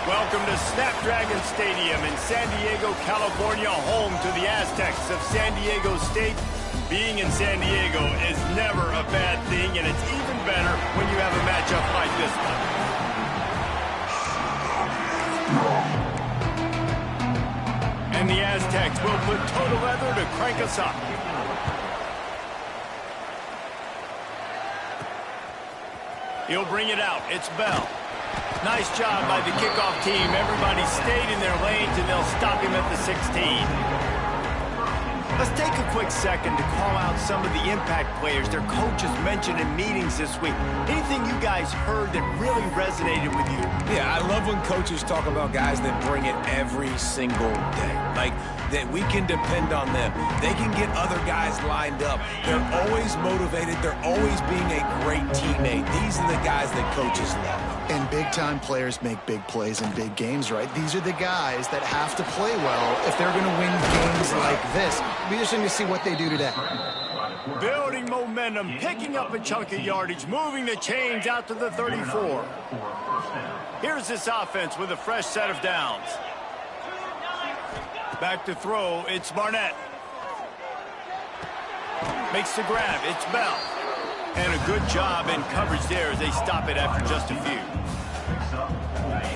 Welcome to Snapdragon Stadium in San Diego, California, home to the Aztecs of San Diego State. Being in San Diego is never a bad thing, and it's even better when you have a matchup like this one. And the Aztecs will put total leather to crank us up. He'll bring it out. It's Bell. Nice job by the kickoff team. Everybody stayed in their lanes, and they'll stop him at the 16. Let's take a quick second to call out some of the impact players their coaches mentioned in meetings this week. Anything you guys heard that really resonated with you? Yeah, I love when coaches talk about guys that bring it every single day. Like, that we can depend on them. They can get other guys lined up. They're always motivated. They're always being a great teammate. These are the guys that coaches love. And big-time players make big plays in big games, right? These are the guys that have to play well if they're going to win games like this. It'll be interesting to see what they do today. Building momentum, picking up a chunk of yardage, moving the chains out to the 34. Here's this offense with a fresh set of downs. Back to throw, it's Barnett. Makes the grab, it's Bell. And a good job in coverage there as they stop it after just a few.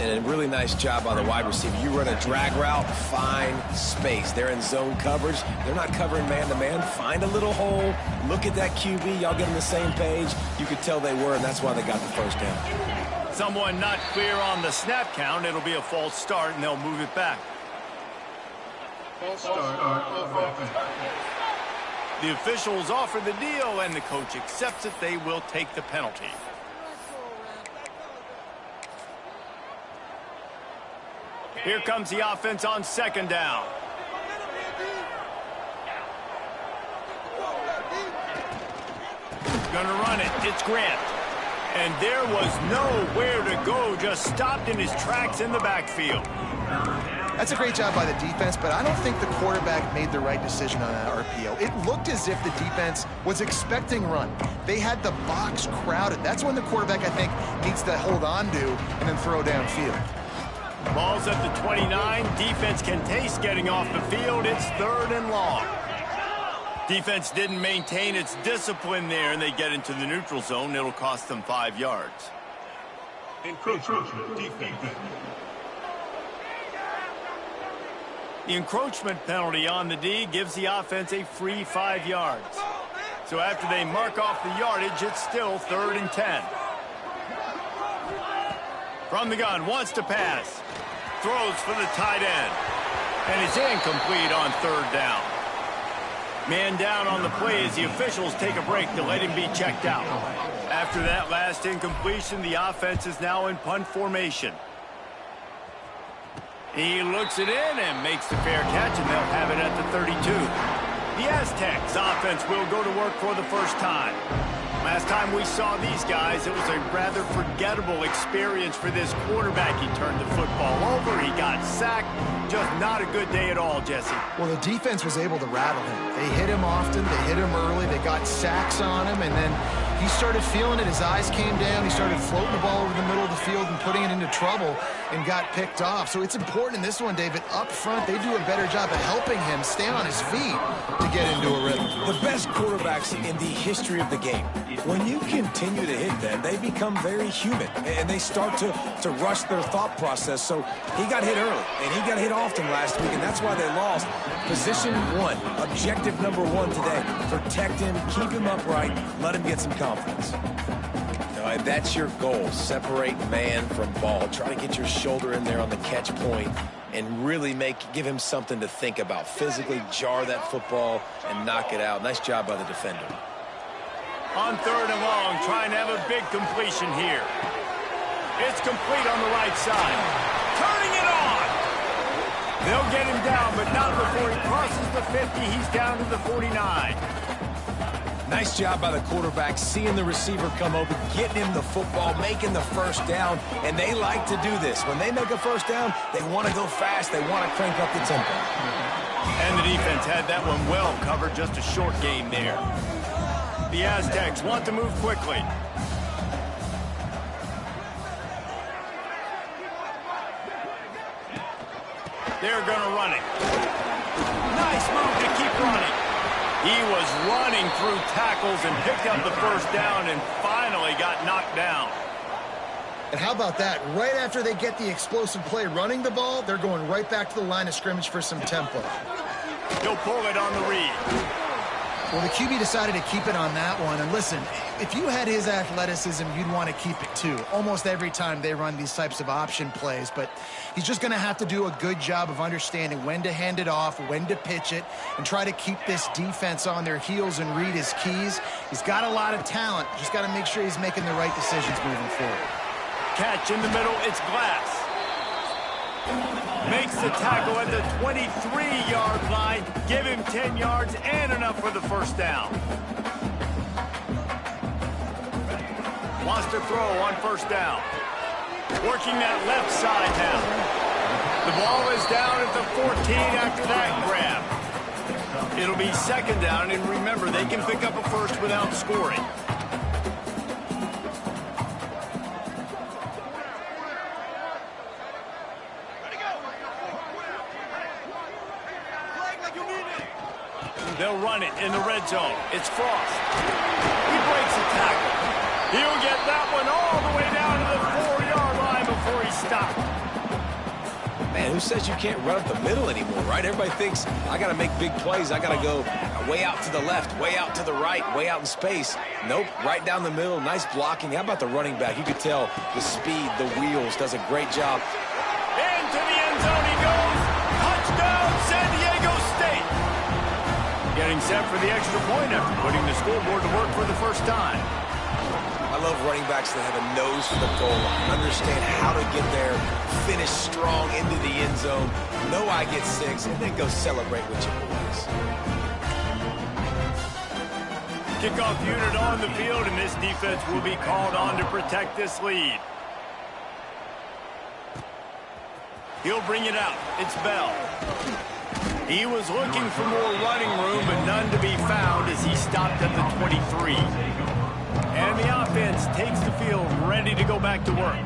And a really nice job by the wide receiver. You run a drag route, find space. They're in zone coverage. They're not covering man-to-man. Find a little hole. Look at that QB. Y'all get on the same page. You could tell they were, and that's why they got the first down. Someone not clear on the snap count. It'll be a false start, and they'll move it back. False start. The officials offer the deal, and the coach accepts it. They will take the penalty. Here comes the offense on second down. Gonna run it. It's Grant. And there was nowhere to go. Just stopped in his tracks in the backfield. That's a great job by the defense, but I don't think the quarterback made the right decision on that RPO. It looked as if the defense was expecting run. They had the box crowded. That's when the quarterback, I think, needs to hold on to and then throw downfield. Ball's at the 29. Defense can taste getting off the field. It's 3rd and long. Defense didn't maintain its discipline there, and they get into the neutral zone. It'll cost them 5 yards. Encroachment defense. The encroachment penalty on the D gives the offense a free 5 yards. So after they mark off the yardage, it's still 3rd and 10. From the gun, wants to pass. Throws for the tight end. And is incomplete on 3rd down. Man down on the play as the officials take a break to let him be checked out. After that last incompletion, the offense is now in punt formation. He looks it in and makes the fair catch, and they'll have it at the 32. The Aztecs offense will go to work for the first time. Last time we saw these guys, it was a rather forgettable experience for this quarterback. He turned the football over, he got sacked. Just not a good day at all, Jesse. Well, the defense was able to rattle him. They hit him often, they hit him early, they got sacks on him, and then he started feeling it. His eyes came down, he started floating the ball over the middle of the field and putting it into trouble and got picked off. So it's important in this one, David, up front, they do a better job of helping him stay on his feet to get into a rhythm. The best quarterbacks in the history of the game, when you continue to hit them, they become very human, and they start to rush their thought process. So he got hit early, and he got hit often last week, and that's why they lost. Position 1, objective number 1 today. Protect him, keep him upright, let him get some confidence. All right, that's your goal. Separate man from ball. Try to get your shoulder in there on the catch point and really give him something to think about. Physically jar that football and knock it out. Nice job by the defender. On 3rd and long, trying to have a big completion here. It's complete on the right side. Turning it on. They'll get him down, but not before he crosses the 50. He's down to the 49. Nice job by the quarterback, seeing the receiver come open, getting him the football, making the first down, and they like to do this. When they make a first down, they want to go fast. They want to crank up the tempo. And the defense had that one well covered, just a short game there. The Aztecs want to move They're going to run it. Nice move to keep running. He was running through tackles and picked up the first down and finally got knocked down. And how about that? Right after they get the explosive play running the ball, they're going right back to the line of scrimmage for some tempo. He'll pull it on the read. Well, the QB decided to keep it on that one. And listen, if you had his athleticism, you'd want to keep it too. Almost every time they run these types of option plays. But he's just going to have to do a good job of understanding when to hand it off, when to pitch it, and try to keep this defense on their heels and read his keys. He's got a lot of talent. Just got to make sure he's making the right decisions moving forward. Catch in the middle, it's Glass. Makes the tackle at the 23-yard line. Give him 10 yards and enough for the first down. Wants to throw on first down. Working that left side now. The ball is down at the 14 after that grab. It'll be second down, and remember, they can pick up a first without scoring. They'll run it in the red zone. It's Frost. He breaks the tackle. He'll get that one all the way down to the 4-yard line before he stopped. Man, who says you can't run up the middle anymore, right? Everybody thinks, I got to make big plays. I got to go way out to the left, way out to the right, way out in space. Nope, right down the middle. Nice blocking. How about the running back? You could tell the speed, the wheels, does a great job. Into the end zone he goes. Touchdown, San Diego State. Getting set for the extra point after putting the scoreboard to work for the first time. I love running backs that have a nose for the goal line, understand how to get there, finish strong into the end zone, know I get 6, and then go celebrate with your boys. Kickoff unit on the field, and this defense will be called on to protect this lead. He'll bring it out. It's Bell. He was looking for more running room, but none to be found as he stopped at the 23. And the offense takes the field ready to go back to work.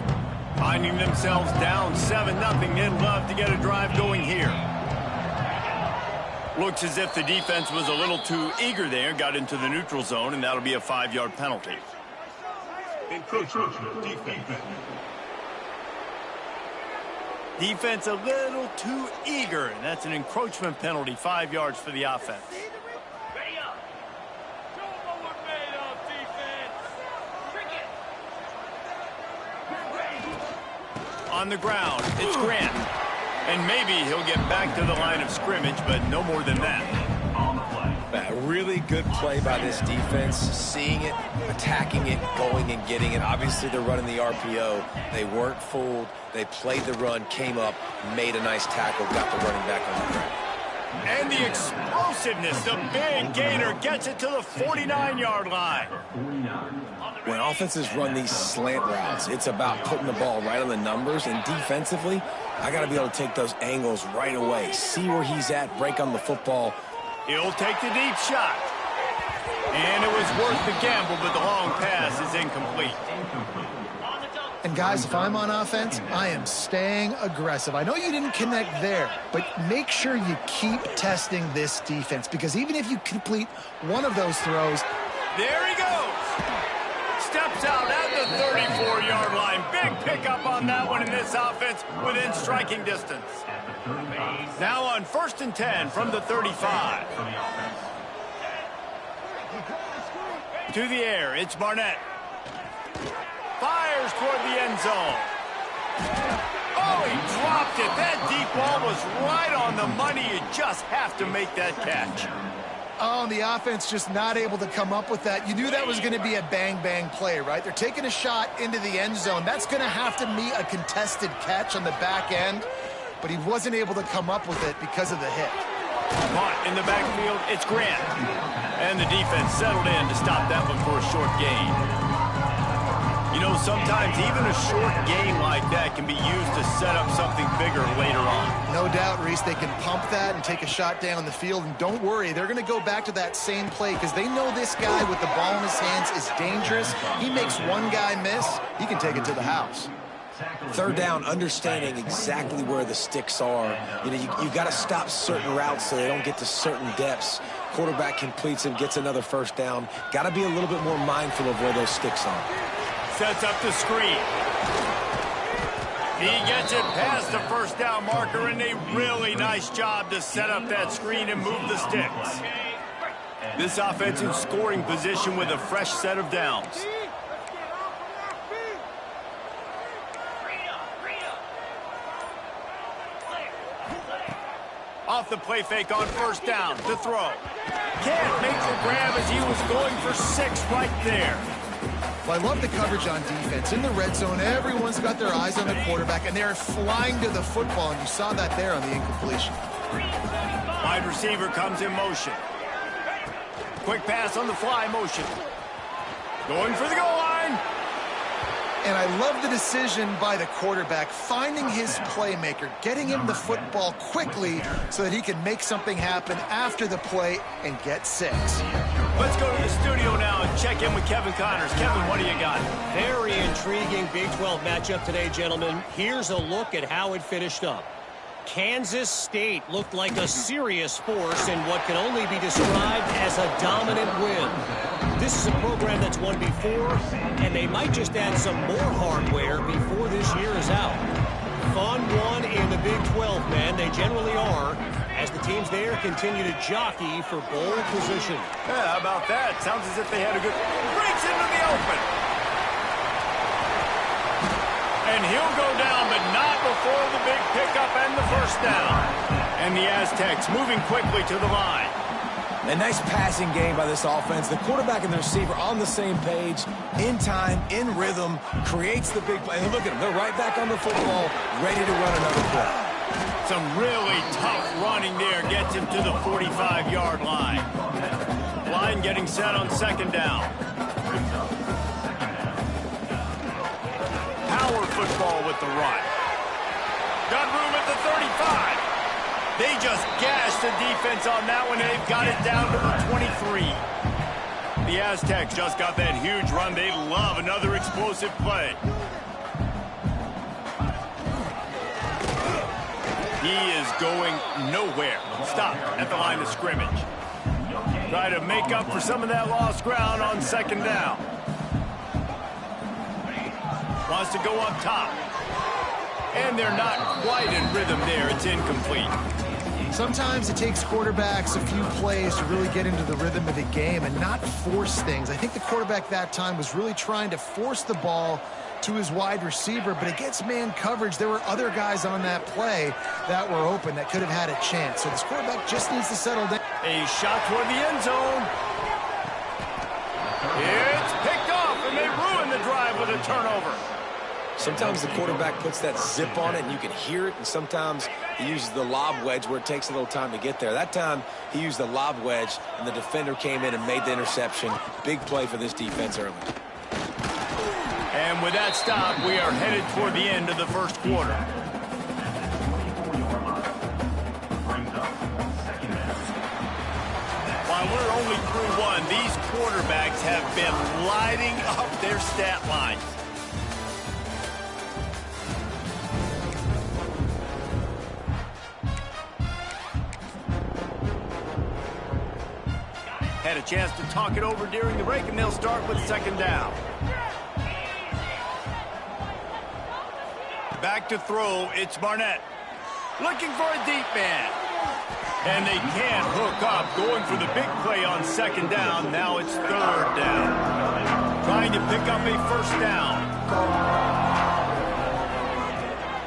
Finding themselves down 7-0, they'd love to get a drive going here. Looks as if the defense was a little too eager there, got into the neutral zone, and that'll be a 5-yard penalty. Encroachment, defense. Defense a little too eager, and that's an encroachment penalty, 5 yards for the offense. Ready up. Show them what we're made of, defense. On the ground, it's Grant. And maybe he'll get back to the line of scrimmage, but no more than that. A really good play by this defense, seeing it, attacking it, going and getting it. Obviously, they're running the RPO. They weren't fooled. They played the run, came up, made a nice tackle, got the running back on the ground. And the explosiveness, the big gainer gets it to the 49-yard line. When offenses run these slant routes, it's about putting the ball right on the numbers, and defensively, I got to be able to take those angles right away, see where he's at, break on the football. He'll take the deep shot. And it was worth the gamble, but the long pass is incomplete. And guys, if I'm on offense, I am staying aggressive. I know you didn't connect there, but make sure you keep testing this defense, because even if you complete one of those throws. There he goes. Steps out at the 34-yard line. Big pickup on that one in this offense within striking distance. Now on 1st and 10 from the 35. To the air, it's Barnett. Fires toward the end zone. Oh, he dropped it. That deep ball was right on the money. You just have to make that catch. Oh, and the offense just not able to come up with that. You knew that was going to be a bang-bang play, right? They're taking a shot into the end zone. That's going to have to be a contested catch on the back end, but he wasn't able to come up with it because of the hit. Caught in the backfield, it's Grant. And the defense settled in to stop that one for a short gain. You know, sometimes even a short gain like that can be used to set up something bigger later on. No doubt, Reese, they can pump that and take a shot down the field. And don't worry, they're going to go back to that same play because they know this guy with the ball in his hands is dangerous. He makes one guy miss, he can take it to the house. Third down, understanding exactly where the sticks are. You know, you got to stop certain routes so they don't get to certain depths. Quarterback completes them, gets another first down. Got to be a little bit more mindful of where those sticks are. Sets up the screen. He gets it past the first down marker, and a really nice job to set up that screen and move the sticks. This offense in scoring position with a fresh set of downs. Off the play fake on first down to throw. Can't make the grab as he was going for 6 right there. Well, I love the coverage on defense. In the red zone, everyone's got their eyes on the quarterback, and they're flying to the football, and you saw that there on the incompletion. Wide receiver comes in motion. Quick pass on the fly motion. Going for the goal line. And I love the decision by the quarterback, finding his playmaker, getting him the football quickly so that he can make something happen after the play and get 6. Let's go to the studio now and check in with Kevin Connors. Kevin, what do you got? Very intriguing Big 12 matchup today, gentlemen. Here's a look at how it finished up. Kansas State looked like a serious force in what can only be described as a dominant win. This is a program that's won before, and they might just add some more hardware before this year is out. Fun one in the Big 12, man. They generally are, as the teams there continue to jockey for bowl position. Yeah, how about that? Sounds as if they had a good... Breaks into the open. And he'll go down, but not before the big pickup and the first down. And the Aztecs moving quickly to the line. A nice passing game by this offense. The quarterback and the receiver on the same page, in time, in rhythm, creates the big play. And look at them. They're right back on the football, ready to run another play. Some really tough running there gets him to the 45-yard line. Line getting set on second down. Power football with the run. Got room at the 35. They just gashed the defense on that one, and they've got it down to the 23. The Aztecs just got that huge run. They love another explosive play. He is going nowhere. Stop at the line of scrimmage. Try to make up for some of that lost ground on second down. Wants to go up top. And they're not quite in rhythm there. It's incomplete. Sometimes it takes quarterbacks a few plays to really get into the rhythm of the game and not force things. I think the quarterback that time was really trying to force the ball to his wide receiver, but against man coverage, there were other guys on that play that were open that could have had a chance. So this quarterback just needs to settle down. A shot toward the end zone. It's picked off, and they ruin the drive with a turnover. Sometimes the quarterback puts that zip on it, and you can hear it, and sometimes he uses the lob wedge where it takes a little time to get there. That time, he used the lob wedge, and the defender came in and made the interception. Big play for this defense early. And with that stop, we are headed toward the end of the first quarter. While we're only through one, these quarterbacks have been lighting up their stat lines. Had a chance to talk it over during the break, and they'll start with second down. Back to throw, it's Barnett. Looking for a deep man. And they can't hook up, going for the big play on second down. Now it's third down. Trying to pick up a first down.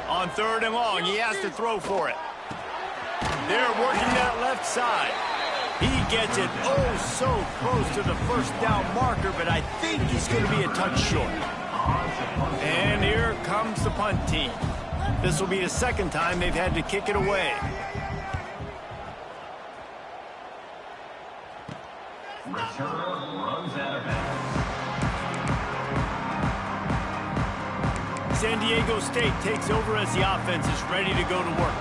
On third and long, he has to throw for it. They're working that left side. He gets it oh so close to the first down marker, but I think he's going to be a touch short. And here comes the punt team. This will be the second time they've had to kick it away. San Diego State takes over as the offense is ready to go to work.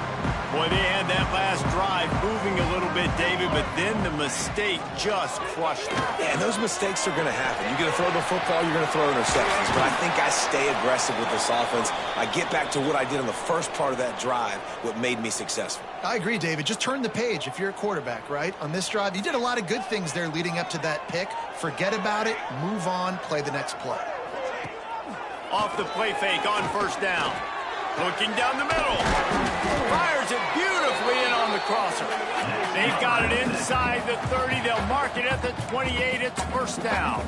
Boy, they had that last drive moving a little bit, David, but then the mistake just crushed them. Yeah, and those mistakes are going to happen. You're going to throw the football, you're going to throw interceptions. But I think I stay aggressive with this offense. I get back to what I did on the first part of that drive, what made me successful. I agree, David. Just turn the page if you're a quarterback, right? On this drive, you did a lot of good things there leading up to that pick. Forget about it, move on, play the next play. Off the play fake on first down. Looking down the middle. Fires it beautifully in on the crosser. They've got it inside the 30. They'll mark it at the 28. It's first down.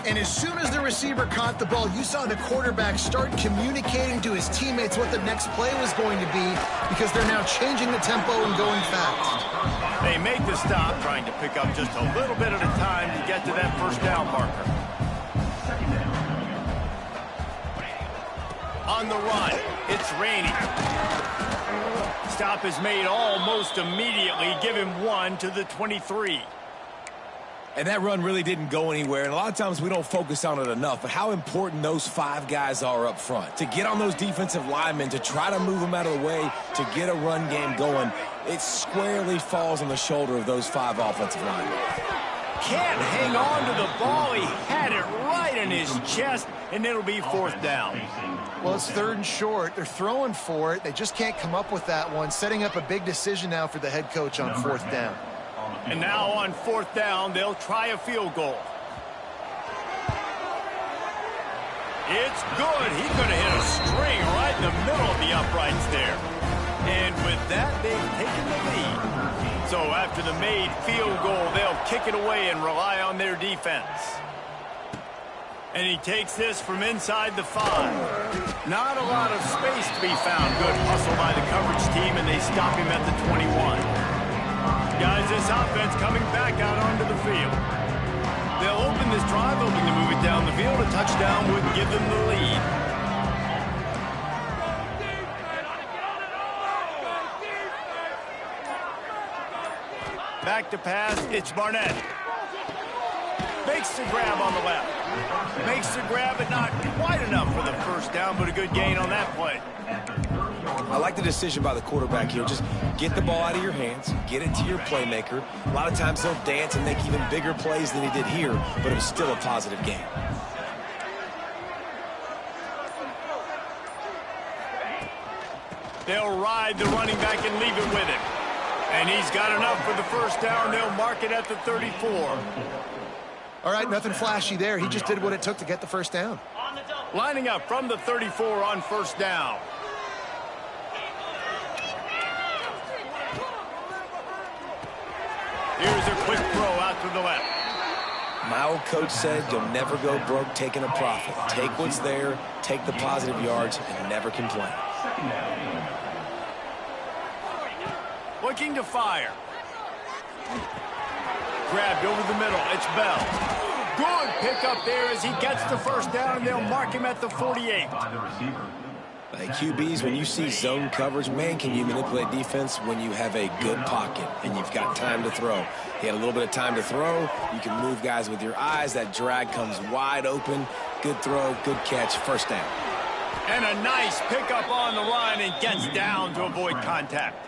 And as soon as the receiver caught the ball, you saw the quarterback start communicating to his teammates what the next play was going to be because they're now changing the tempo and going fast. They make the stop, trying to pick up just a little bit at a time to get to that first down marker. On the run, it's raining. Stop is made almost immediately. Give him 1 to the 23. And that run really didn't go anywhere. And a lot of times we don't focus on it enough. But how important those 5 guys are up front. To get on those defensive linemen, to try to move them out of the way, to get a run game going, it squarely falls on the shoulder of those 5 offensive linemen. Can't hang on to the ball. He had it right in his chest, and it'll be fourth down. Well, it's 3rd and short. They're throwing for it. They just can't come up with that one. Setting up a big decision now for the head coach on 4th down. And now on 4th down, they'll try a field goal. It's good. He could have hit a string right in the middle of the uprights there. And with that, they've taken the lead. So after the made field goal, they'll kick it away and rely on their defense. And he takes this from inside the 5. Not a lot of space to be found. Good hustle by the coverage team, and they stop him at the 21. Guys, this offense coming back out onto the field. They'll open this drive, hoping to move it down the field. A touchdown would give them the lead. Back to pass, it's Barnett. Makes the grab on the left. Makes the grab, but not quite enough for the first down, but a good gain on that play. I like the decision by the quarterback here. Just get the ball out of your hands, get it to your playmaker. A lot of times he'll dance and make even bigger plays than he did here, but it was still a positive game. They'll ride the running back and leave it with him. And he's got enough for the first down. They'll mark it at the 34. All right, nothing flashy there. He just did what it took to get the first down. Lining up from the 34 on first down. Here's a quick throw out to the left. My old coach said you'll never go broke taking a profit. Take what's there, take the positive yards, and never complain. Looking to fire. Grabbed over the middle. It's Bell. Good pickup there as he gets the first down, and they'll mark him at the 48. Hey, QBs, when you see zone coverage, man, can you manipulate defense when you have a good pocket and you've got time to throw. He had a little bit of time to throw. You can move guys with your eyes. That drag comes wide open. Good throw, good catch, first down. And a nice pickup on the run and gets down to avoid contact.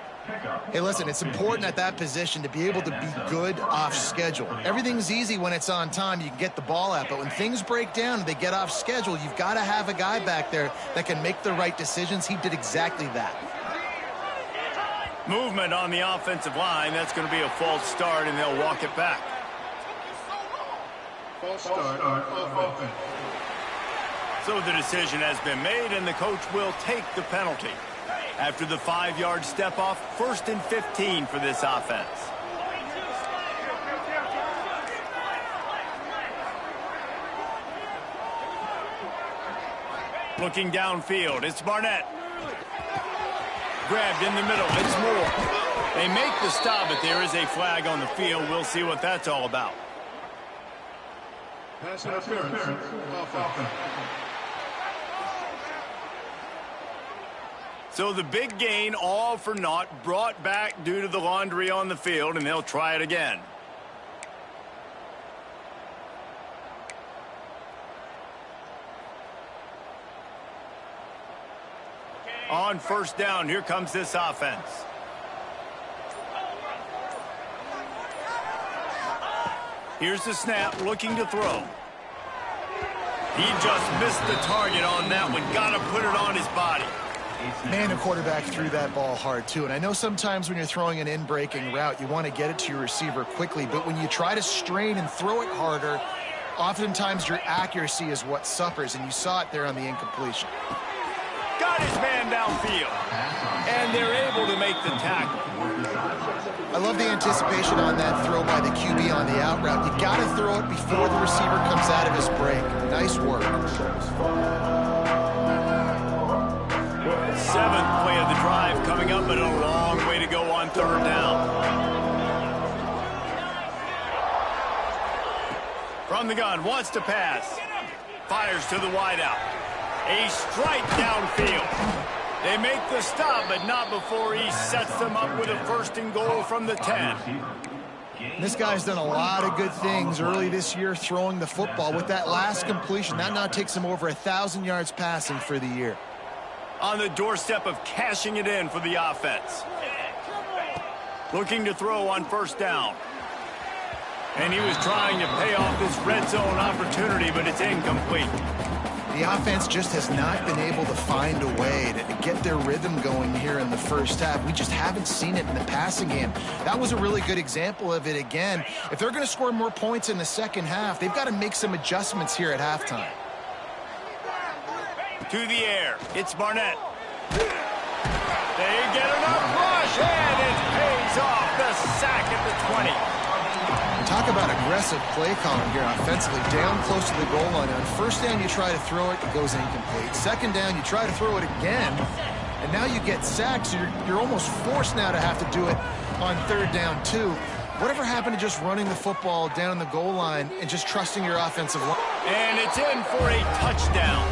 Hey, listen, it's important at that position to be able to be good off schedule. Everything's easy when it's on time. You can get the ball out. But when things break down and they get off schedule, you've got to have a guy back there that can make the right decisions. He did exactly that. Movement on the offensive line. That's going to be a false start, and they'll walk it back. False start on offense. So the decision has been made, and the coach will take the penalty. After the 5-yard step off, 1st and 15 for this offense. Looking downfield, it's Barnett. Grabbed in the middle, it's Moore. They make the stop, but there is a flag on the field. We'll see what that's all about. Pass interference. Offense. So the big gain, all for naught, brought back due to the laundry on the field, and they'll try it again. On first down, here comes this offense. Here's the snap, looking to throw. He just missed the target on that one. Got to put it on his body. Man, the quarterback threw that ball hard, too. And I know sometimes when you're throwing an in-breaking route, you want to get it to your receiver quickly. But when you try to strain and throw it harder, oftentimes your accuracy is what suffers. And you saw it there on the incompletion. Got his man downfield. And they're able to make the tackle. I love the anticipation on that throw by the QB on the out route. You got to throw it before the receiver comes out of his break. Nice work. Seventh play of the drive coming up, but a long way to go on third down. From the gun, wants to pass. Fires to the wideout. A strike downfield. They make the stop, but not before he sets them up with a first and goal from the 10. This guy's done a lot of good things early this year throwing the football. With that last completion, that now takes him over 1,000 yards passing for the year. On the doorstep of cashing it in for the offense. Looking to throw on first down. And he was trying to pay off this red zone opportunity, but it's incomplete. The offense just has not been able to find a way to get their rhythm going here in the first half. We just haven't seen it in the passing game. That was a really good example of it again. If they're going to score more points in the second half, they've got to make some adjustments here at halftime. To the air, it's Barnett. They get enough rush, and it pays off. The sack at the 20. Talk about aggressive play calling here offensively. Down close to the goal line. On first down, you try to throw it, it goes incomplete. Second down, you try to throw it again, and now you get sacked, so you're almost forced now to have to do it on third down, too. Whatever happened to just running the football down the goal line and just trusting your offensive line? And it's in for a touchdown.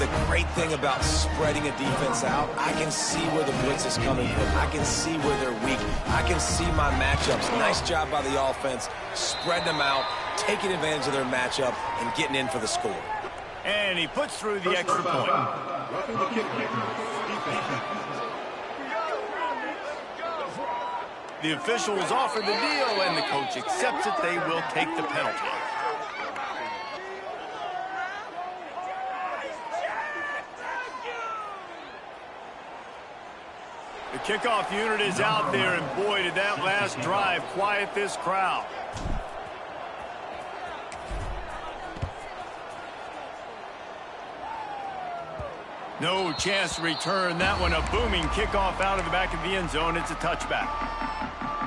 The great thing about spreading a defense out, I can see where the blitz is coming from. I can see where they're weak. I can see my matchups. Nice job by the offense, spreading them out, taking advantage of their matchup, and getting in for the score. And he puts through the extra point. The officials offer the deal, and the coach accepts it. They will take the penalty. The kickoff unit is out there, and boy, did that last drive quiet this crowd. No chance to return that one. A booming kickoff out of the back of the end zone. It's a touchback.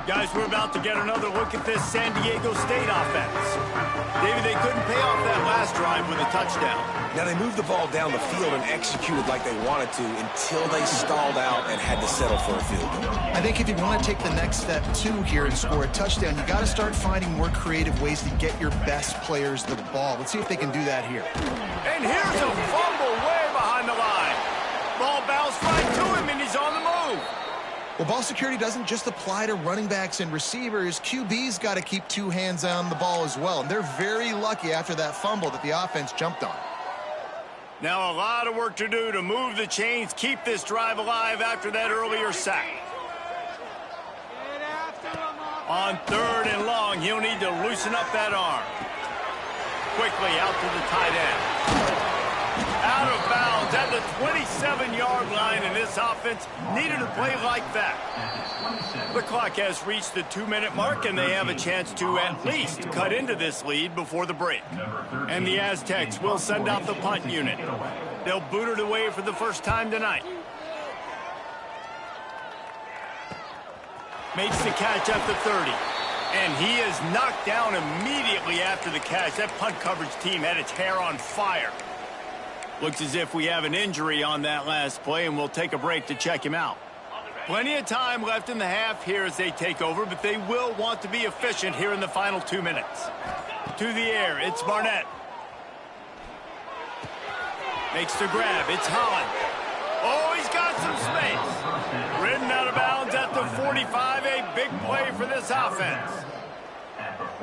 Guys, we're about to get another look at this San Diego State offense. David, they couldn't pay off that last drive with a touchdown. Now, they moved the ball down the field and executed like they wanted to until they stalled out and had to settle for a field goal. I think if you want to take the next step, too, here and score a touchdown, you got to start finding more creative ways to get your best players the ball. Let's see if they can do that here. And here's a fumble way behind the line. Ball bounced right to him, and he's on the move. Well, ball security doesn't just apply to running backs and receivers. QB's got to keep two hands on the ball as well. And they're very lucky after that fumble that the offense jumped on. Now a lot of work to do to move the chains, keep this drive alive after that earlier sack. On third and long, he'll need to loosen up that arm. Quickly out to the tight end. Out of bounds at the 27-yard line, and this offense needed a play like that. The clock has reached the 2-minute mark, and they have a chance to at least cut into this lead before the break. And the Aztecs will send out the punt unit. They'll boot it away for the first time tonight. Makes the catch at the 30. And he is knocked down immediately after the catch. That punt coverage team had its hair on fire. Looks as if we have an injury on that last play, and we'll take a break to check him out. Plenty of time left in the half here as they take over, but they will want to be efficient here in the final 2 minutes. To the air, it's Barnett. Makes the grab, it's Holland. Oh, he's got some space. Ridden out of bounds at the 45, a big play for this offense.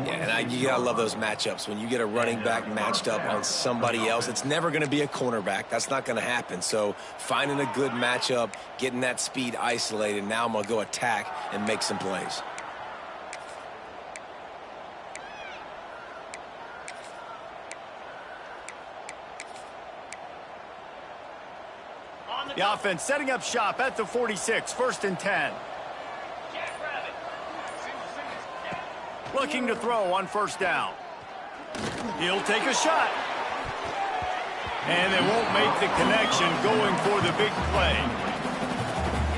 Yeah, and you gotta love those matchups. When you get a running back matched up on somebody else, it's never going to be a cornerback. That's not going to happen. So finding a good matchup, getting that speed isolated, now I'm going to go attack and make some plays. The offense setting up shop at the 46, 1st and 10. Looking to throw on 1st down. He'll take a shot. And they won't make the connection going for the big play.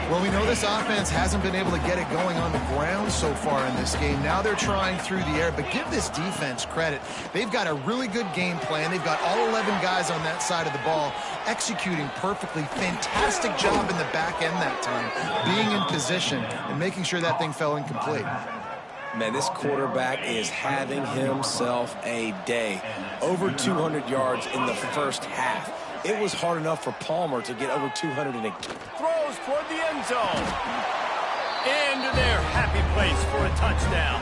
Well, we know this offense hasn't been able to get it going on the ground so far in this game. Now they're trying through the air, but give this defense credit. They've got a really good game plan. They've got all 11 guys on that side of the ball executing perfectly. Fantastic job in the back end that time, being in position and making sure that thing fell incomplete. Man, this quarterback is having himself a day. Over 200 yards in the first half. It was hard enough for Palmer to get over 200 in a... Throws toward the end zone. Into their happy place for a touchdown.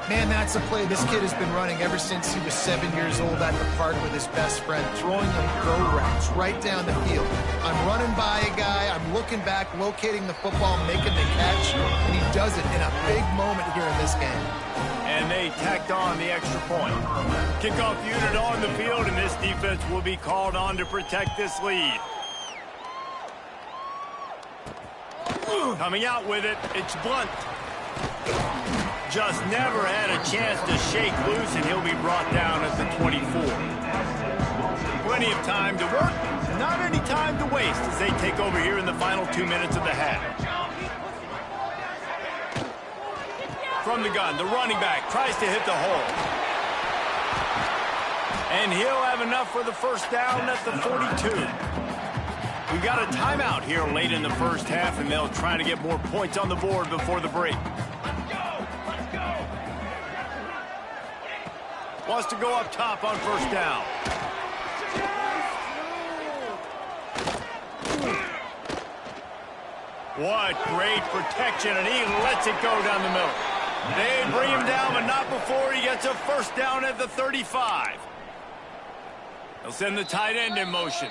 Man, that's a play this kid has been running ever since he was 7 years old at the park with his best friend, throwing them go routes right down the field. I'm running by a guy, I'm looking back, locating the football, making the catch, and he does it in a big moment here in this game. And they tacked on the extra point. Kickoff unit on the field, and this defense will be called on to protect this lead. Coming out with it, it's Blunt. Just never had a chance to shake loose, and he'll be brought down at the 24. Plenty of time to work, not any time to waste as they take over here in the final 2 minutes of the half. From the gun, the running back tries to hit the hole. And he'll have enough for the 1st down at the 42. We got a timeout here late in the first half, and they'll try to get more points on the board before the break. Wants to go up top on 1st down. What great protection, and he lets it go down the middle. They bring him down, but not before he gets a 1st down at the 35. They'll send the tight end in motion.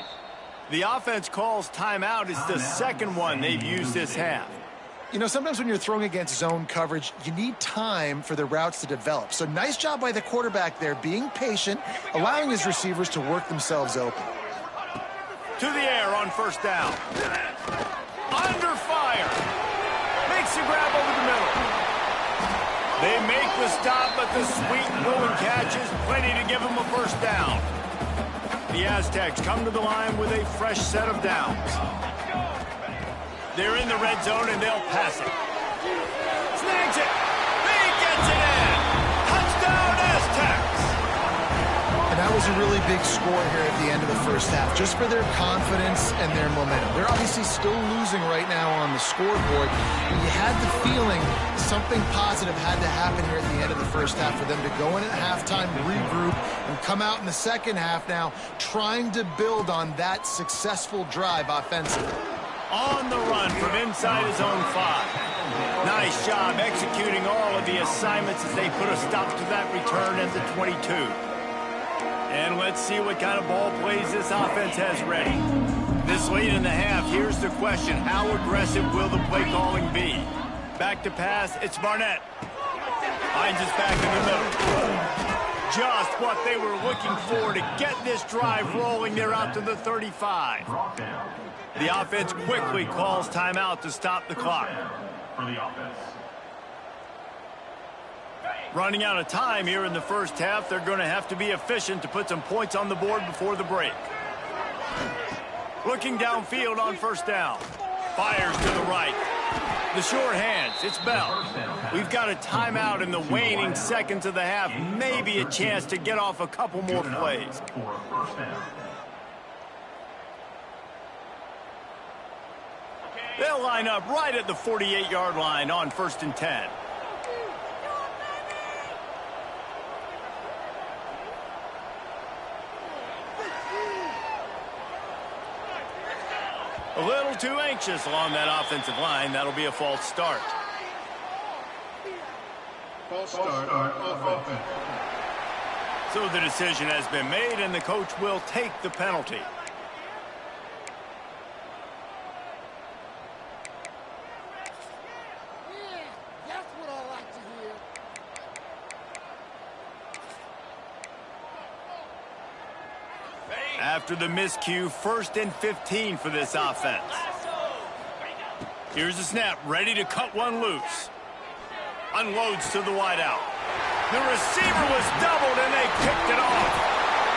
The offense calls timeout. It's the 2nd one they've used this half. You know, sometimes when you're throwing against zone coverage, you need time for the routes to develop. So nice job by the quarterback there, being patient, allowing his receivers to work themselves open. To the air on 1st down. Under fire. Makes the grab over the middle. They make the stop, but the sweet going catch is plenty to give them a 1st down. The Aztecs come to the line with a fresh set of downs. They're in the red zone, and they'll pass it. Snags it. He gets it in. Touchdown, Aztecs. And that was a really big score here at the end of the first half, just for their confidence and their momentum. They're obviously still losing right now on the scoreboard, and you had the feeling something positive had to happen here at the end of the first half for them to go in at halftime, regroup, and come out in the second half now trying to build on that successful drive offensively. On the run from inside his own 5. Nice job executing all of the assignments as they put a stop to that return at the 22. And let's see what kind of ball plays this offense has ready. This late in the half, here's the question. How aggressive will the play calling be? Back to pass, it's Barnett. Finds us back in the middle. Just what they were looking for to get this drive rolling. They're out to the 35. The offense quickly calls timeout to stop the clock. Running out of time here in the first half. They're going to have to be efficient to put some points on the board before the break. Looking downfield on 1st down. Fires to the right. The short hands, it's Bell. We've got a timeout in the waning seconds of the half. Maybe a chance to get off a couple more plays. They'll line up right at the 48-yard line on 1st and 10. A little too anxious along that offensive line. That'll be a false start. False start on offense. So the decision has been made, and the coach will take the penalty. After the miscue, 1st and 15 for this offense. Here's the snap, ready to cut one loose. Unloads to the wideout. The receiver was doubled, and they picked it off.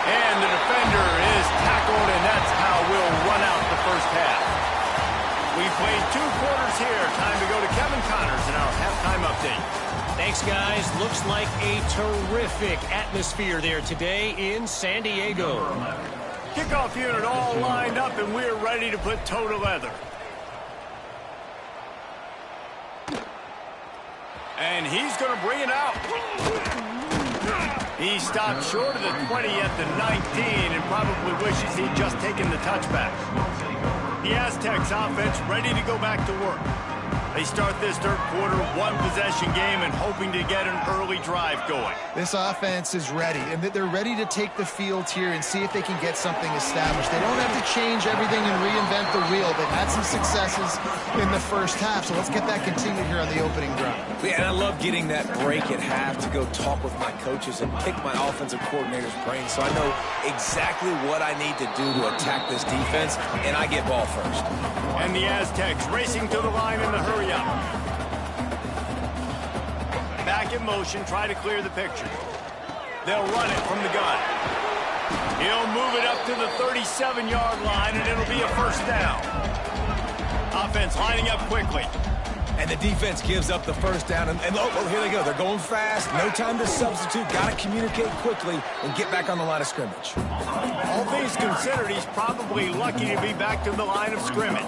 And the defender is tackled, and that's how we'll run out the first half. We played 2 quarters here. Time to go to Kevin Connors in our halftime update. Thanks, guys. Looks like a terrific atmosphere there today in San Diego. Kickoff unit all lined up, and we're ready to put toe to leather. And he's going to bring it out. He stopped short of the 20 at the 19 and probably wishes he'd just taken the touchback. The Aztecs offense ready to go back to work. They start this 3rd quarter, 1-possession game, and hoping to get an early drive going. This offense is ready, and they're ready to take the field here and see if they can get something established. They don't have to change everything and reinvent the wheel. They've had some successes in the first half, so let's get that continued here on the opening drive. Yeah, and I love getting that break at half to go talk with my coaches and pick my offensive coordinator's brain so I know exactly what I need to do to attack this defense, and I get ball first. And the Aztecs racing to the line in the hurry-up. Back in motion, try to clear the picture. They'll run it from the gun. He'll move it up to the 37-yard line, and it'll be a 1st down. Offense lining up quickly. And the defense gives up the 1st down. And oh, here they go. They're going fast. No time to substitute. Got to communicate quickly and get back on the line of scrimmage. All things considered, he's probably lucky to be back to the line of scrimmage.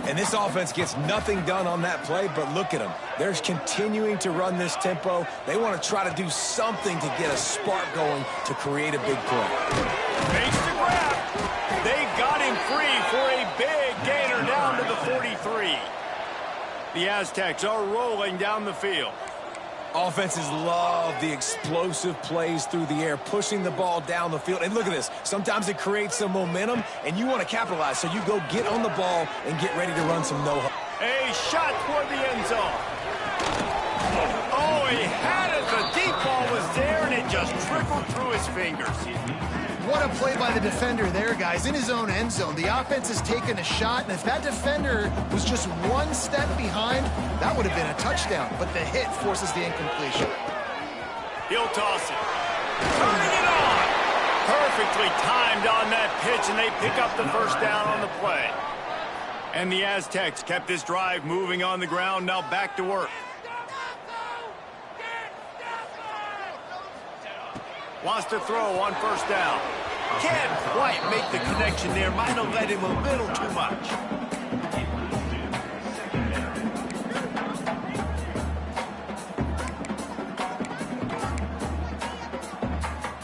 And this offense gets nothing done on that play, but look at them. They're continuing to run this tempo. They want to try to do something to get a spark going to create a big play. Makes the grab. They got him free for a big gainer down to the 43. The Aztecs are rolling down the field. Offenses love the explosive plays through the air, pushing the ball down the field. And look at this. Sometimes it creates some momentum, and you want to capitalize. So you go get on the ball and get ready to run some no-huddle. A shot toward the end zone. Oh, he had it. The deep ball was there, and it just trickled through his fingers. What a play by the defender there, guys, in his own end zone. The offense has taken a shot, and if that defender was just 1 step behind, that would have been a touchdown. But the hit forces the incompletion. He'll toss it. Turning it on. Perfectly timed on that pitch, and they pick up the 1st down on the play. And the Aztecs kept this drive moving on the ground, now back to work. Wants to throw on 1st down. Can't quite make the connection there. Might have led him a little too much.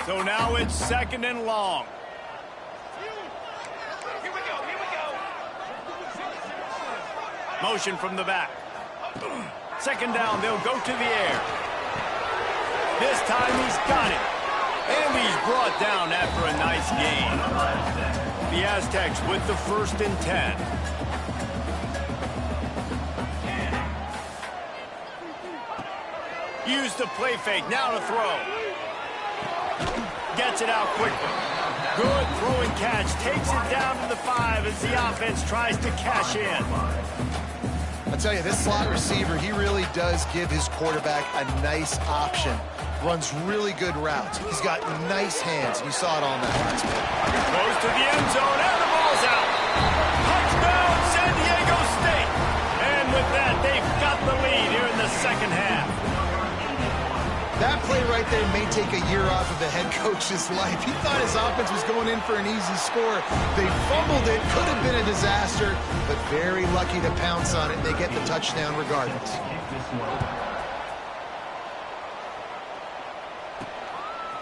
So now it's 2nd and long. Here we go. Motion from the back. 2nd down, they'll go to the air. This time he's got it. And he's brought down after a nice gain. The Aztecs with the 1st and 10. Use the play fake, now to throw. Gets it out quickly. Good throwing catch, takes it down to the 5 as the offense tries to cash in. I tell you, this slot receiver, he really does give his quarterback a nice option. Runs really good routes. He's got nice hands. You saw it on that last play. Goes to the end zone, and the ball's out. Touchdown, San Diego State. And with that, they've got the lead here in the 2nd half. That play right there may take a year off of the head coach's life. He thought his offense was going in for an easy score. They fumbled it. Could have been a disaster, but very lucky to pounce on it. They get the touchdown regardless.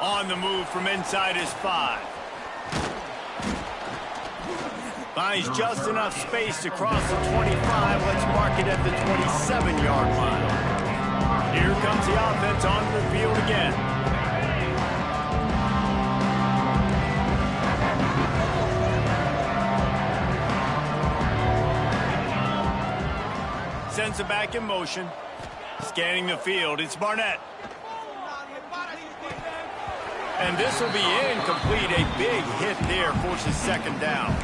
On the move from inside his 5. Finds just enough space to cross the 25. Let's mark it at the 27-yard line. Here comes the offense onto the field again. Sends it back in motion. Scanning the field, it's Barnett. And this will be incomplete. A big hit there forces second down.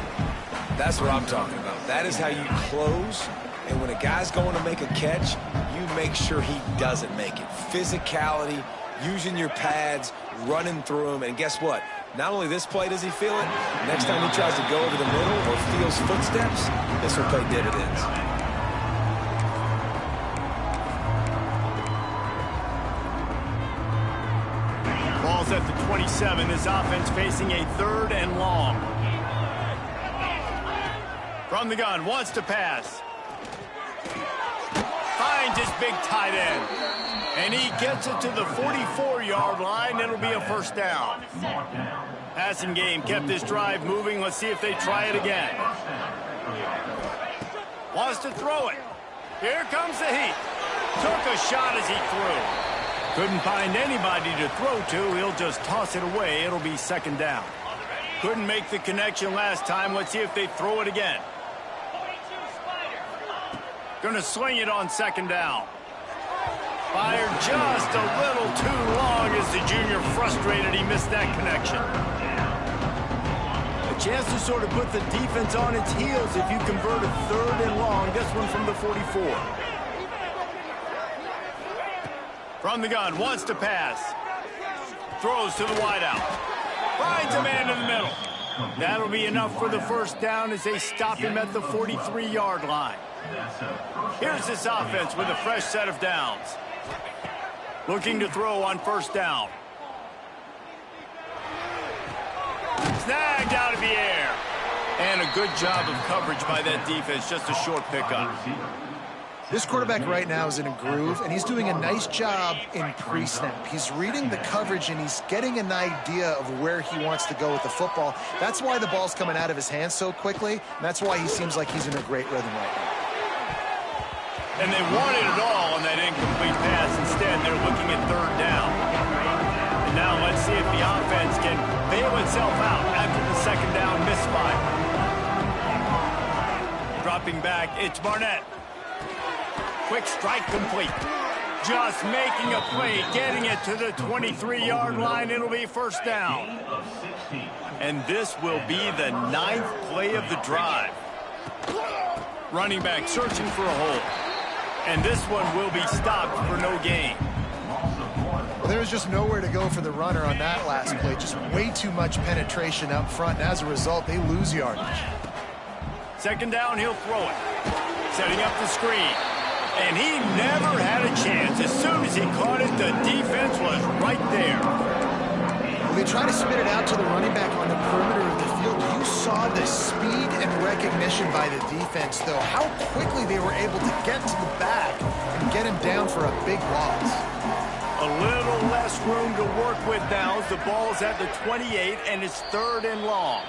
That's what I'm talking about. That is how you close. And when a guy's going to make a catch, you make sure he doesn't make it. Physicality, using your pads, running through them. And guess what? Not only this play does he feel it, next time he tries to go over the middle or feels footsteps, this will pay dividends. Ball's at the 27. This offense facing a 3rd and long. From the gun, wants to pass. Finds his big tight end. And he gets it to the 44-yard line. It'll be a first down. Passing game kept this drive moving. Let's see if they try it again. Wants to throw it. Here comes the heat. Took a shot as he threw. Couldn't find anybody to throw to. He'll just toss it away. It'll be second down. Couldn't make the connection last time. Let's see if they throw it again. Gonna swing it on second down. Fired just a little too long as the junior frustrated. He missed that connection. A chance to sort of put the defense on its heels if you convert a 3rd and long. This one from the 44. From the gun, wants to pass. Throws to the wideout. Finds a man in the middle. That'll be enough for the first down as they stop him at the 43-yard line. Here's this offense with a fresh set of downs. Looking to throw on first down. Snagged out of the air. And a good job of coverage by that defense. Just a short pickup. This quarterback right now is in a groove, and he's doing a nice job in pre-snap. He's reading the coverage, and he's getting an idea of where he wants to go with the football. That's why the ball's coming out of his hands so quickly, and that's why he seems like he's in a great rhythm right now. And they wanted it all on that incomplete pass. Instead, they're looking at 3rd down. And now let's see if the offense can bail itself out after the second down misfire. Dropping back, it's Barnett. Quick strike complete. Just making a play, getting it to the 23-yard line. It'll be first down. And this will be the 9th play of the drive. Running back searching for a hole. And this one will be stopped for no gain. Well, there was just nowhere to go for the runner on that last play. Just way too much penetration up front. And as a result, they lose yardage. Second down, he'll throw it. Setting up the screen. And he never had a chance. As soon as he caught it, the defense was right there. When they try to spit it out to the running back on the perimeter of the field, you saw the speed and recognition by the defense, though. How quickly they were able to get to the back and get him down for a big loss. A little less room to work with now as the ball's at the 28 and it's 3rd and long.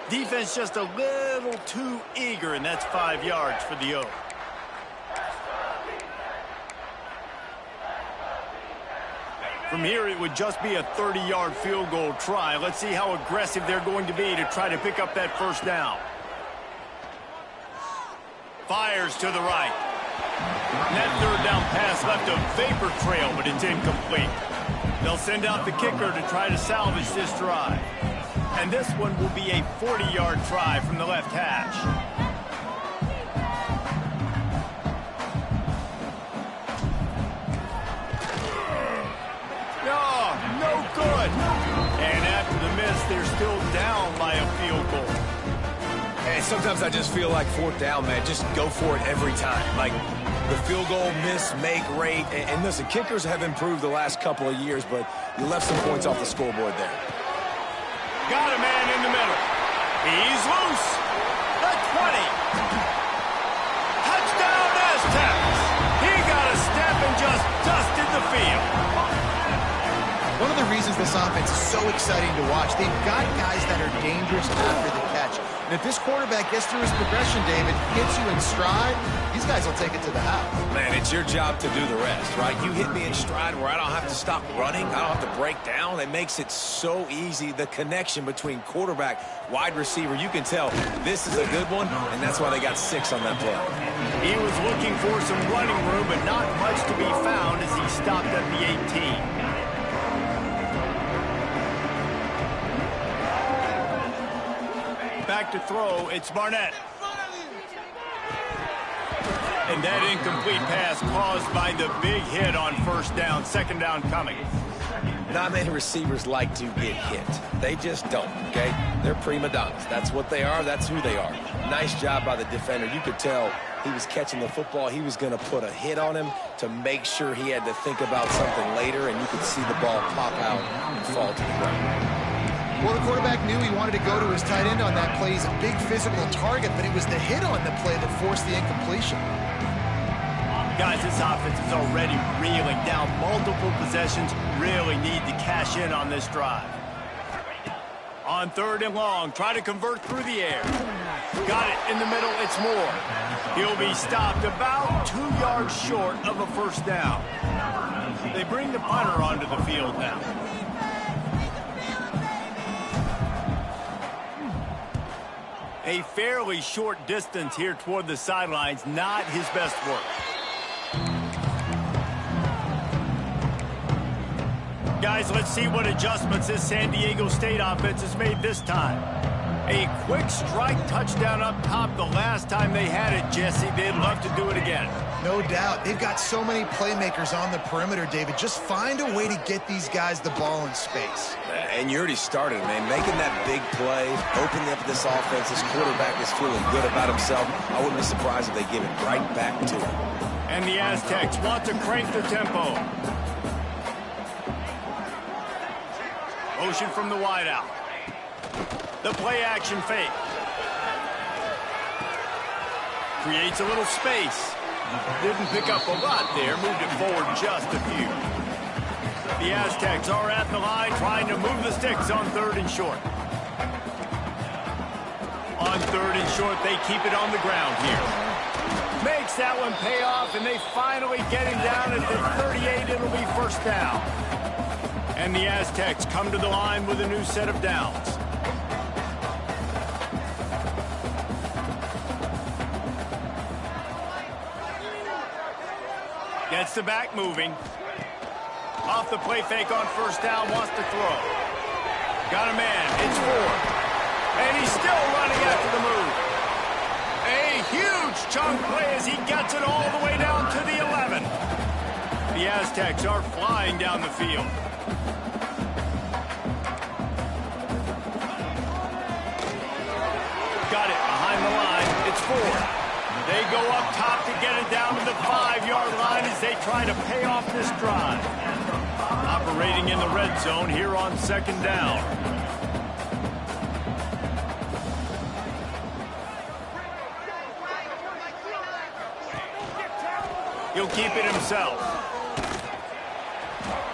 Defense just a little too eager, and that's 5 yards for the O. From here, it would just be a 30-yard field goal try. Let's see how aggressive they're going to be to try to pick up that first down. Fires to the right. And that 3rd down pass left a vapor trail, but it's incomplete. They'll send out the kicker to try to salvage this drive. And this one will be a 40-yard try from the left hash. No good. And after the miss, they're still down by a field goal. Hey, sometimes I just feel like 4th down, man. Just go for it every time. Like, the field goal miss, make rate. And listen, kickers have improved the last couple of years, but you left some points off the scoreboard there. Got a man in the middle. He's loose. The 20. Touchdown, Aztecs. He got a step and just dusted the field. One of the reasons this offense is so exciting to watch, they've got guys that are dangerous after the catch. And if this quarterback gets through his progression, David, hits you in stride, these guys will take it to the house. Man, it's your job to do the rest, right? You hit me in stride where I don't have to stop running. I don't have to break down. It makes it so easy. The connection between quarterback, wide receiver, you can tell this is a good one, and that's why they got 6 on that play. He was looking for some running room, but not much to be found as he stopped at the 18. Back to throw, it's Barnett. And that incomplete pass caused by the big hit on first down, second down coming. Not many receivers like to get hit. They just don't, okay? They're prima donnas. That's what they are. That's who they are. Nice job by the defender. You could tell he was catching the football. He was going to put a hit on him to make sure he had to think about something later, and you could see the ball pop out and fall to the ground. Well, the quarterback knew he wanted to go to his tight end on that play. He's a big physical target, but it was the hit on the play that forced the incompletion. Guys, this offense is already reeling down multiple possessions. Really need to cash in on this drive. On 3rd and long, try to convert through the air. Got it in the middle, it's Moore. He'll be stopped about 2 yards short of a first down. They bring the punter onto the field now. A fairly short distance here toward the sidelines, not his best work. Guys, let's see what adjustments this San Diego State offense has made this time. A quick strike touchdown up top the last time they had it, Jesse. They'd love to do it again. No doubt. They've got so many playmakers on the perimeter, David. Just find a way to get these guys the ball in space. And you already started, man. Making that big play, opening up this offense. This quarterback is feeling good about himself. I wouldn't be surprised if they give it right back to him. And the Aztecs want to crank the tempo. Motion from the wideout. The play action fake. Creates a little space. Didn't pick up a lot there. Moved it forward just a few. The Aztecs are at the line trying to move the sticks on 3rd and short. On 3rd and short, they keep it on the ground here. Makes that one pay off, and they finally get him down at the 38. It'll be first down. And the Aztecs come to the line with a new set of downs. Gets the back moving. Off the play fake on first down, wants to throw. Got a man, it's 4. And he's still running after the move. A huge chunk play as he gets it all the way down to the 11. The Aztecs are flying down the field. Got it behind the line, it's 4. They go up top to get it down to the 5-yard line as they try to pay off this drive. Operating in the red zone here on 2nd down. He'll keep it himself.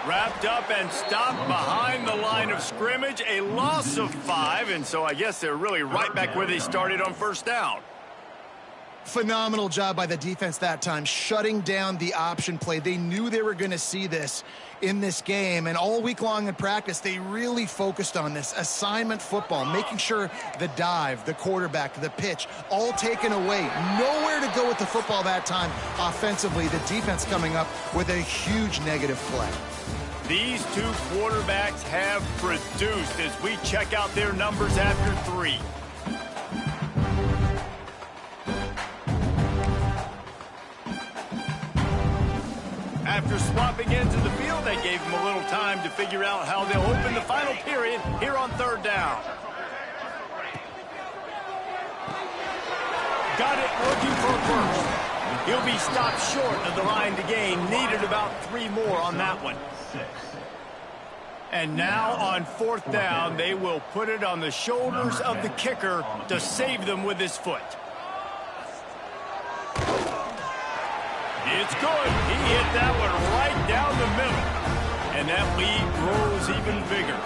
Wrapped up and stopped behind the line of scrimmage. A loss of 5, and so I guess they're really right back where they started on first down. Phenomenal job by the defense that time, shutting down the option play. They knew they were going to see this in this game, and all week long in practice, they really focused on this assignment football, making sure the dive, the quarterback, the pitch, all taken away. Nowhere to go with the football that time offensively. The defense coming up with a huge negative play. These two quarterbacks have produced as we check out their numbers after 3. After swapping into the field, they gave them a little time to figure out how they'll open the final period here on 3rd down. Got it looking for a first. He'll be stopped short of the line to gain. Needed about 3 more on that one. And now on 4th down, they will put it on the shoulders of the kicker to save them with his foot. It's good. He hit that one right down the middle. And that lead grows even bigger.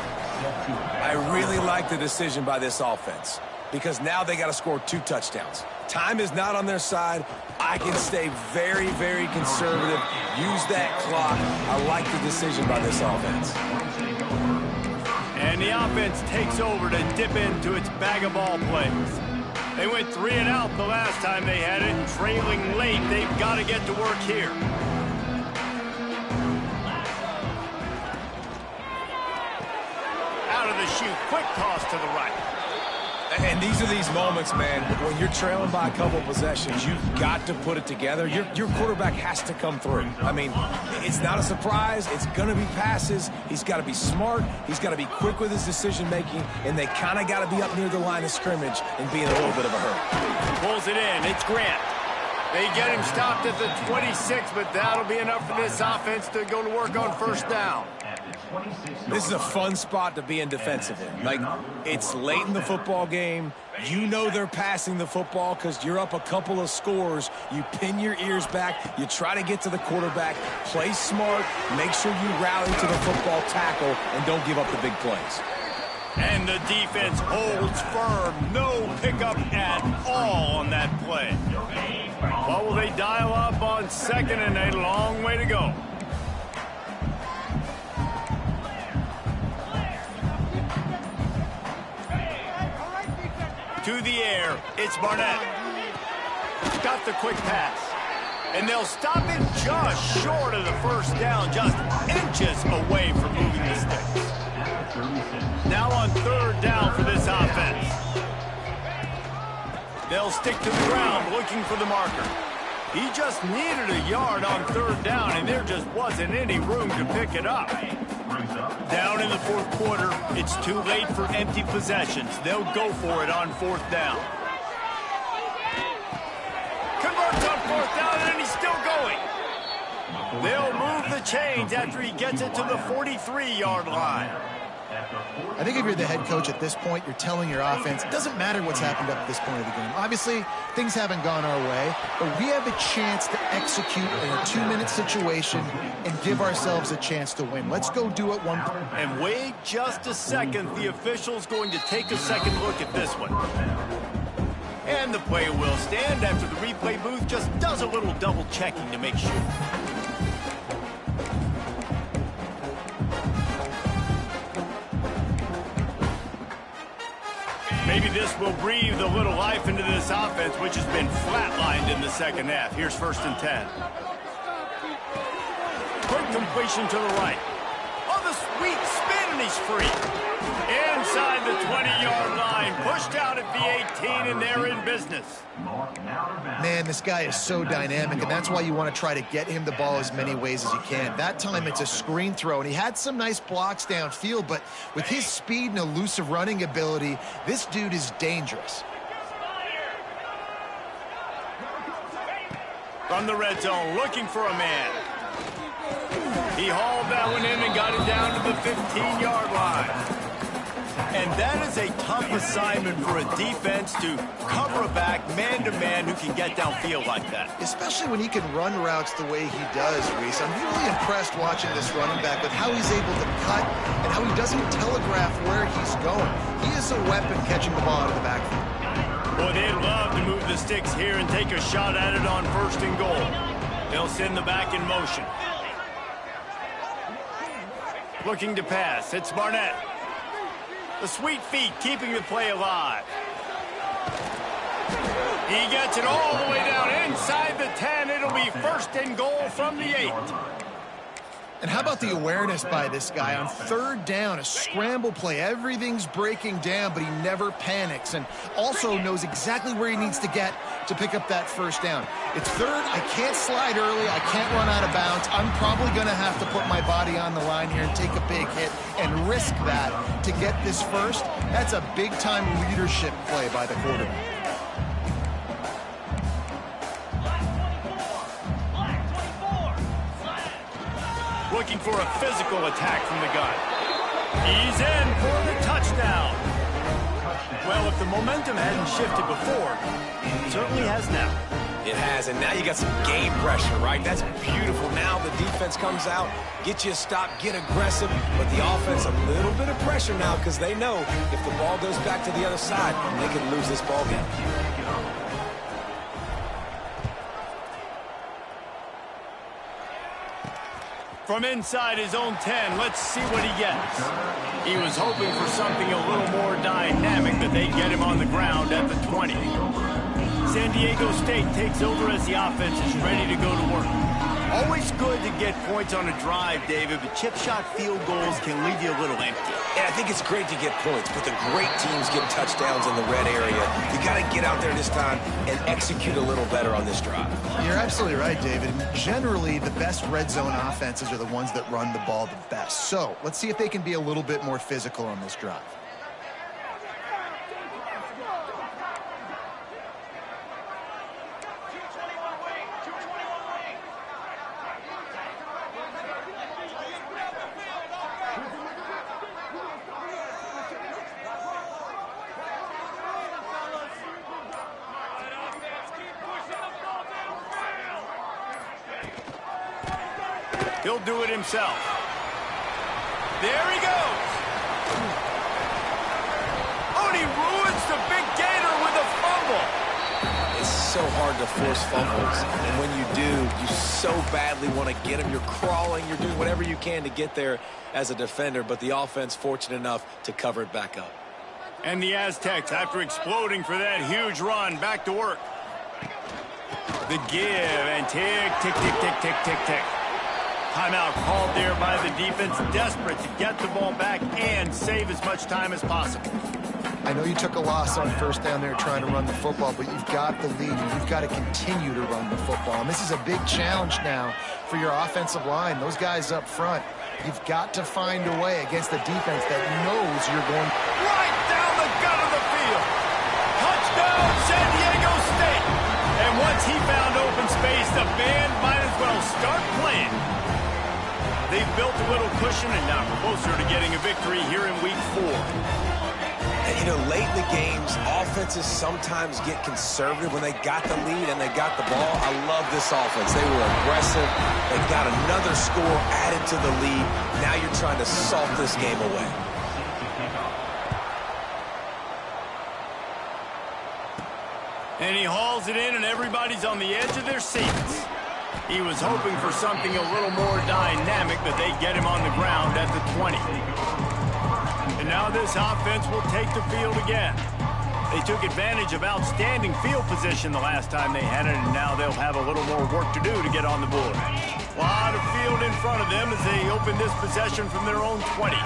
I really like the decision by this offense because now they got to score 2 touchdowns. Time is not on their side. I can stay very, very conservative. Use that clock. I like the decision by this offense. And the offense takes over to dip into its bag of ball plays. They went 3 and out the last time they had it, and trailing late, they've got to get to work here. Out of the chute, quick toss to the right. And these are these moments, man, when you're trailing by a couple possessions, you've got to put it together. Your quarterback has to come through. I mean, it's not a surprise. It's going to be passes. He's got to be smart. He's got to be quick with his decision-making, and they kind of got to be up near the line of scrimmage and be in a little bit of a hurry. Pulls it in. It's Grant. They get him stopped at the 26, but that'll be enough for this offense to go to work on first down. This is a fun spot to be in defensively. Like, it's late in the football game. You know they're passing the football because you're up a couple of scores. You pin your ears back. You try to get to the quarterback. Play smart. Make sure you rally to the football tackle and don't give up the big plays. And the defense holds firm. No pickup at all on that play. What will they dial up on second and a long way to go? To the air, it's Barnett. Got the quick pass. And they'll stop it just short of the first down, just inches away from moving the sticks. Now on third down for this offense. They'll stick to the ground looking for the marker. He just needed a yard on third down, and there just wasn't any room to pick it up. Down in the fourth quarter, it's too late for empty possessions. They'll go for it on fourth down. Converts on fourth down, and he's still going. They'll move the chains after he gets it to the 43-yard line. I think if you're the head coach at this point, you're telling your offense, it doesn't matter what's happened up at this point of the game. Obviously, things haven't gone our way, but we have a chance to execute in a 2-minute situation and give ourselves a chance to win. Let's go do it one. And wait just a second. The official's going to take a second look at this one. And the play will stand after the replay booth just does a little double checking to make sure. Maybe this will breathe a little life into this offense, which has been flatlined in the second half. Here's 1st and 10. Quick completion to the right. Oh, the sweet spin, and he's free. Inside the 20-yard line, pushed out at the 18, and they're in business. Man, this guy is so dynamic, and that's why you want to try to get him the ball as many ways as you can. That time, it's a screen throw, and he had some nice blocks downfield, but with his speed and elusive running ability, this dude is dangerous. From the red zone, looking for a man. He hauled that one in and got it down to the 15-yard line. And that is a tough assignment for a defense to cover a back man-to-man who can get downfield like that. Especially when he can run routes the way he does, Reese. I'm really impressed watching this running back with how he's able to cut and how he doesn't telegraph where he's going. He is a weapon catching the ball out of the backfield. Boy, they'd love to move the sticks here and take a shot at it on 1st and goal. They'll send the back in motion. Looking to pass. It's Barnett. The sweet feet keeping the play alive. He gets it all the way down inside the 10. It'll be 1st and goal from the 8. And how about the awareness by this guy on third down, a scramble play. Everything's breaking down, but he never panics and also knows exactly where he needs to get to pick up that first down. It's third. I can't slide early. I can't run out of bounds. I'm probably going to have to put my body on the line here and take a big hit and risk that to get this first. That's a big-time leadership play by the quarterback. Looking for a physical attack from the gun. He's in for the touchdown. Well, if the momentum hadn't shifted before, it certainly has now. It has, and now you got some game pressure, right? That's beautiful. Now the defense comes out, get you a stop, get aggressive, but the offense a little bit of pressure now because they know if the ball goes back to the other side, they can lose this ball game. From inside his own 10, let's see what he gets. He was hoping for something a little more dynamic, but they get him on the ground at the 20. San Diego State takes over as the offense is ready to go to work. Always good to get points on a drive, David, but chip shot field goals can leave you a little empty. Yeah, I think it's great to get points, but the great teams get touchdowns in the red area. You got to get out there this time and execute a little better on this drive. You're absolutely right, David. Generally, the best red zone offenses are the ones that run the ball the best. So let's see if they can be a little bit more physical on this drive. He'll do it himself. There he goes. Oh, and he ruins the big gator with a fumble. It's so hard to force fumbles, and when you do, you so badly want to get them. You're crawling, you're doing whatever you can to get there as a defender, but the offense fortunate enough to cover it back up. And the Aztecs, after exploding for that huge run, back to work. The give, and tick, tick, tick, tick, tick, tick, tick. Timeout called there by the defense, desperate to get the ball back and save as much time as possible. I know you took a loss on first down there trying to run the football, but you've got the lead, and you've got to continue to run the football. And this is a big challenge now for your offensive line. Those guys up front, you've got to find a way against the defense that knows you're going right down the gut of the field. Touchdown, San Diego State. And once he found open space, the band might as well start playing. They've built a little cushion and now closer to getting a victory here in Week 4. And, you know, late in the games, offenses sometimes get conservative when they got the lead and they got the ball. I love this offense. They were aggressive. They got another score added to the lead. Now you're trying to salt this game away. And he hauls it in, and everybody's on the edge of their seats. He was hoping for something a little more dynamic, but they get him on the ground at the 20. And now this offense will take the field again. They took advantage of outstanding field position the last time they had it, and now they'll have a little more work to do to get on the board. A lot of field in front of them as they open this possession from their own 20.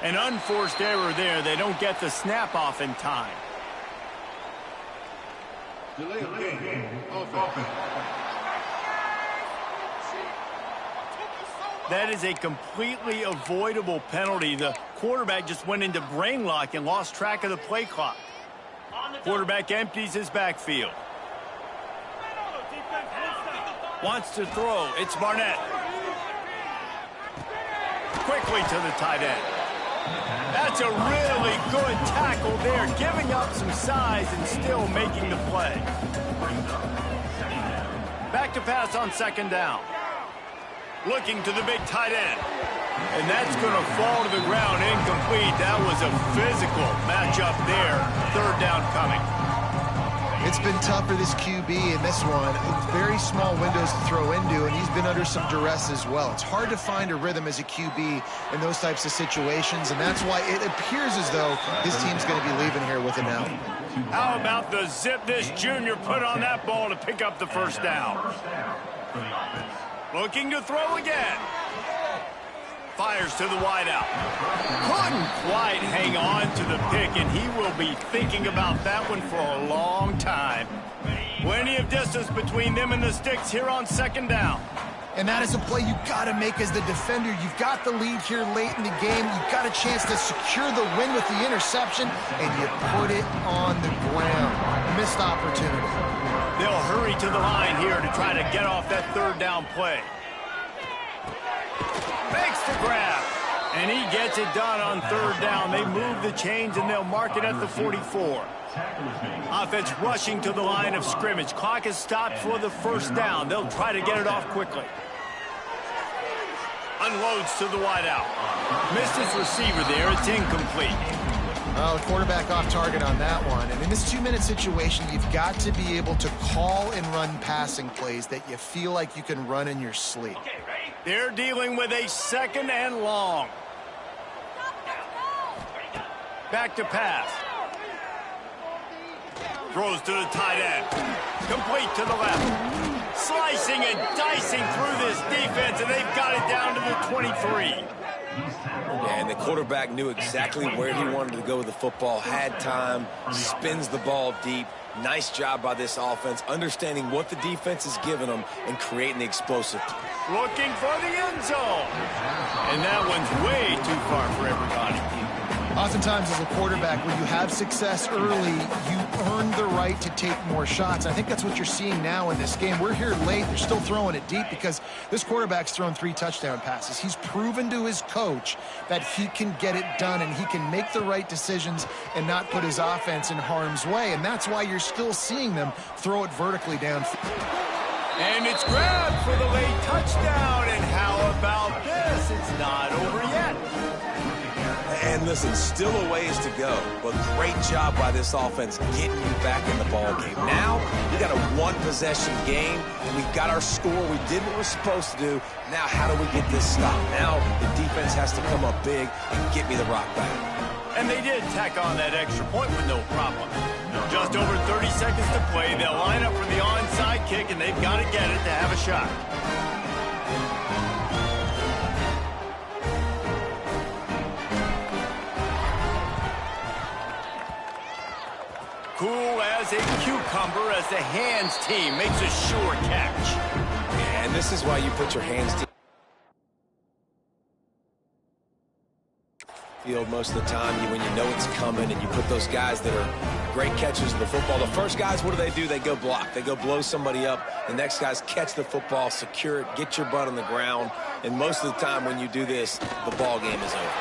An unforced error there. They don't get the snap off in time. Delay of game. Offense. That is a completely avoidable penalty. The quarterback just went into brain lock and lost track of the play clock. Quarterback empties his backfield. Wants to throw. It's Barnett. Quickly to the tight end. That's a really good tackle there, giving up some size and still making the play. Back to pass on second down. Looking to the big tight end. And that's going to fall to the ground incomplete. That was a physical matchup there. Third down coming. It's been tough for this QB in this one. Very small windows to throw into, and he's been under some duress as well. It's hard to find a rhythm as a QB in those types of situations, and that's why it appears as though his team's going to be leaving here with an out. How about the zip this junior put on that ball to pick up the first down? Looking to throw again. Fires to the wideout. Couldn't quite hang on to the pick, and he will be thinking about that one for a long time. Plenty of distance between them and the sticks here on second down. And that is a play you've got to make as the defender. You've got the lead here late in the game. You've got a chance to secure the win with the interception, and you put it on the ground. Missed opportunity. They'll hurry to the line here to try to get off that third down play. Makes the grab. And he gets it done on third down. They move the chains, and they'll mark it at the 44. Offense rushing to the line of scrimmage. Clock is stopped for the first down. They'll try to get it off quickly. Unloads to the wideout. Missed his receiver there. It's incomplete. Well, the quarterback off target on that one. And in this 2-minute situation, you've got to be able to call and run passing plays that you feel like you can run in your sleep. They're dealing with a second and long. Back to pass. Throws to the tight end. Complete to the left. Slicing and dicing through this defense, and they've got it down to the 23. And the quarterback knew exactly where he wanted to go with the football, had time, spins the ball deep. Nice job by this offense, understanding what the defense is giving them and creating the explosive. Looking for the end zone. And that one's way too far for everybody. Oftentimes as a quarterback, when you have success early, you earn the right to take more shots. I think that's what you're seeing now in this game. We're here late. They're still throwing it deep because this quarterback's thrown 3 touchdown passes. He's proven to his coach that he can get it done and he can make the right decisions and not put his offense in harm's way. And that's why you're still seeing them throw it vertically downfield. And it's grabbed for the late touchdown. And how about this? It's not over yet. And listen, still a ways to go, but great job by this offense getting you back in the ball game. Now, we got a one-possession game, and we've got our score. We did what we're supposed to do. Now, how do we get this stopped? Now, the defense has to come up big and get me the rock back. And they did tack on that extra point with no problem. Just over 30 seconds to play. They'll line up for the onside kick, and they've got to get it to have a shot. Cool as a cucumber as the hands team makes a sure catch. And this is why you put your hands to field most of the time when you know it's coming, and you put those guys that are great catchers of the football. The first guys, what do? They go block. They go blow somebody up. The next guys catch the football, secure it, get your butt on the ground. And most of the time when you do this, the ball game is over.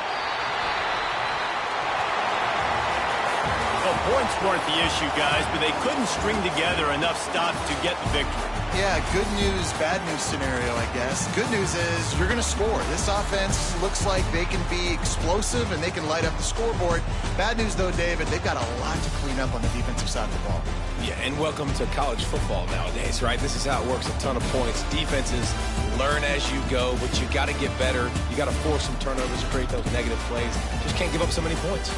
Well, points weren't the issue, guys, but they couldn't string together enough stops to get the victory. Yeah, good news, bad news scenario, I guess. Good news is you're going to score. This offense looks like they can be explosive and they can light up the scoreboard. Bad news, though, David, they've got a lot to clean up on the defensive side of the ball. Yeah, and welcome to college football nowadays, right? This is how it works, a ton of points. Defenses learn as you go, but you got to get better. You got to force some turnovers, create those negative plays. Just can't give up so many points.